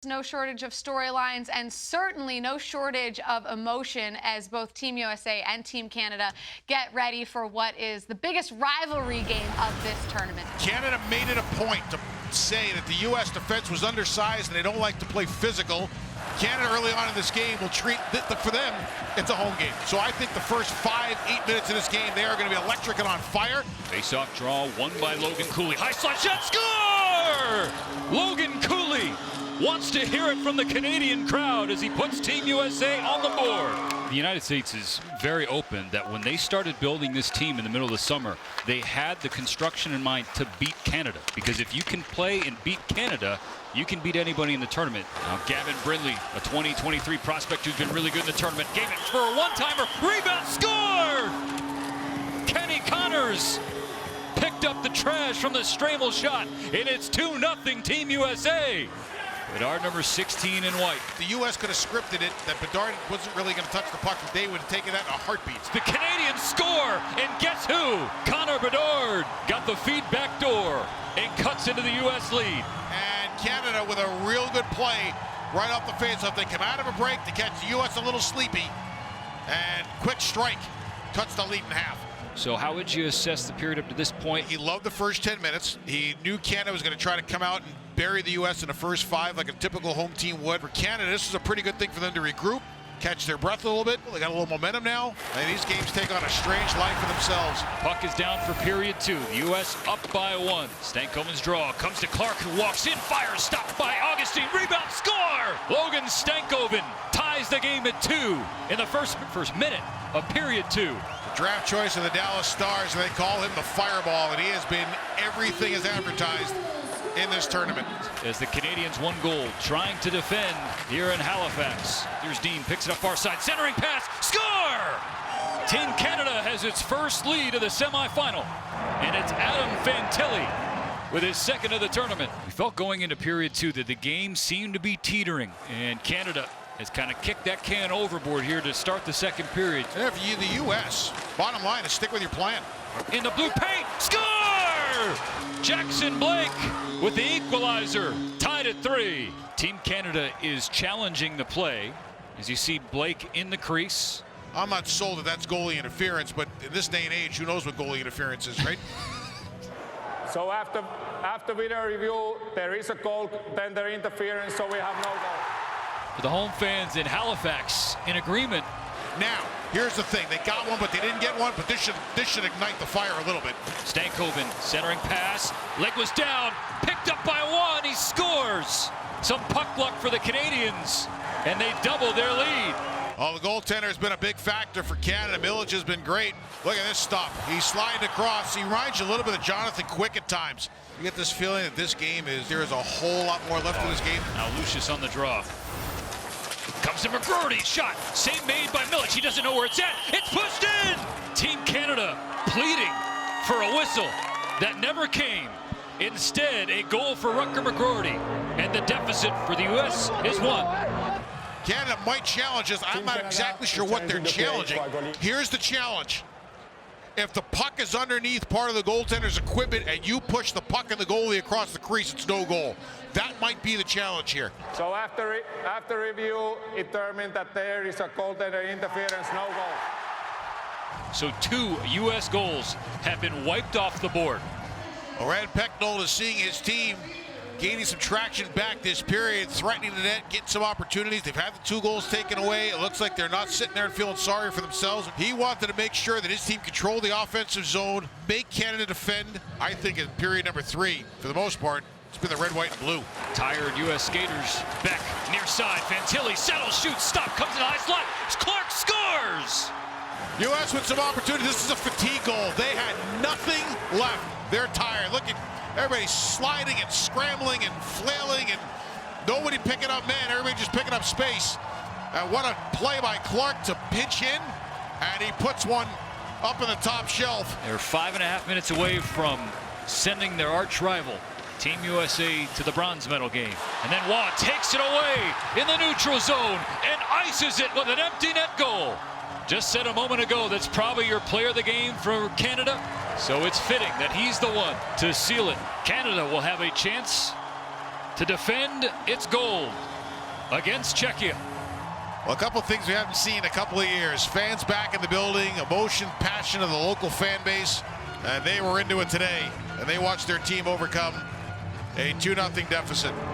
No shortage of storylines and certainly no shortage of emotion as both Team USA and Team Canada get ready for what is the biggest rivalry game of this tournament. Canada made it a point to say that the U.S. defense was undersized and they don't like to play physical. Canada early on in this game will treat, for them, it's a home game. So I think the first 5-8 minutes of this game, they are going to be electric and on fire. Face-off draw won by Logan Cooley. High slot shot, score! Logan Cooley wants to hear it from the Canadian crowd as he puts Team USA on the board. The United States is very open that when they started building this team in the middle of the summer, they had the construction in mind to beat Canada. Because if you can play and beat Canada, you can beat anybody in the tournament. Now Gavin Brindley, a 2023 prospect who's been really good in the tournament, gave it for a one-timer, rebound, score! Kenny Connors picked up the trash from the Stramel shot, and it's 2-0 Team USA. Bedard number 16 in white. The U.S. could have scripted it that Bedard wasn't really going to touch the puck, but they would have taken that in a heartbeat. The Canadians score, and guess who? Connor Bedard got the feed back door and cuts into the U.S. lead. And Canada with a real good play right off the faceoff. They come out of a break to catch the U.S. a little sleepy, and quick strike cuts the lead in half. So how would you assess the period up to this point? He loved the first 10 minutes. He knew Canada was going to try to come out and bury the U.S. in the first 5 like a typical home team would. For Canada, this was a pretty good thing for them to regroup, catch their breath a little bit. They got a little momentum now, and these games take on a strange life for themselves. Puck is down for period 2. The U.S. up by 1. Stankoven's draw comes to Clark, who walks in, fires, stopped by Augustine, rebound, score! Logan Stankoven ties the game at 2 in the first minute of period 2. Draft choice of the Dallas Stars, and they call him the Fireball, and he has been everything as advertised in this tournament. As the Canadians 1 goal, trying to defend here in Halifax. Here's Dean, picks it up far side, centering pass, score! Team Canada has its first lead of the semifinal, and it's Adam Fantilli with his second of the tournament. We felt going into period 2 that the game seemed to be teetering, and Canada has kind of kicked that can overboard here to start the second period. And if you, the U.S., bottom line is stick with your plan. In the blue paint, score! Jackson Blake with the equalizer, tied at 3. Team Canada is challenging the play. As you see Blake in the crease. I'm not sold that that's goalie interference, but in this day and age, who knows what goalie interference is, right? So after video review, there is a goaltender interference, so we have no goal. For the home fans in Halifax, in agreement. Now, here's the thing. They got one, but they didn't get one, but this should ignite the fire a little bit. Stankoven, centering pass. Leg was down, picked up by 1, he scores. Some puck luck for the Canadians, and they double their lead. Oh, the goaltender has been a big factor for Canada. Millich has been great. Look at this stop. He's sliding across. He reminds you a little bit of Jonathan Quick at times. You get this feeling that this game there is a whole lot more left to this game. Now Lucius on the draw. Comes to McGroarty, shot, save made by Millich. He doesn't know where it's at. It's pushed in! Team Canada pleading for a whistle that never came. Instead, a goal for Rutger McGroarty, and the deficit for the U.S. is 1. Canada might challenge us. I'm not exactly sure what they're challenging. Here's the challenge. If the puck is underneath part of the goaltender's equipment and you push the puck and the goalie across the crease, it's no goal. That might be the challenge here. So after review, it determined that there is a goaltender interference, no goal. So 2 U.S. goals have been wiped off the board. Rand Pecknold is seeing his team gaining some traction back this period, threatening the net, getting some opportunities. They've had the 2 goals taken away. It looks like they're not sitting there and feeling sorry for themselves. He wanted to make sure that his team control the offensive zone, make Canada defend. I think in period number 3, for the most part, it's been the red, white, and blue. Tired U.S. skaters. Beck, near side. Fantilli settles, shoots, stop, comes in the high slot. Clark scores! U.S. with some opportunity. This is a fatigue goal. They had nothing left. They're tired. Look at everybody sliding and scrambling and flailing and nobody picking up men. Everybody just picking up space. And what a play by Clark to pinch in, and he puts one up in the top shelf. They're 5.5 minutes away from sending their arch rival, Team USA, to the bronze medal game. And then Waugh takes it away in the neutral zone and ices it with an empty net goal. Just said a moment ago, that's probably your player of the game for Canada. So it's fitting that he's the one to seal it. Canada will have a chance to defend its gold against Czechia. Well, a couple of things we haven't seen in a couple of years. Fans back in the building, emotion, passion of the local fan base, and they were into it today. And they watched their team overcome a 2-0 deficit.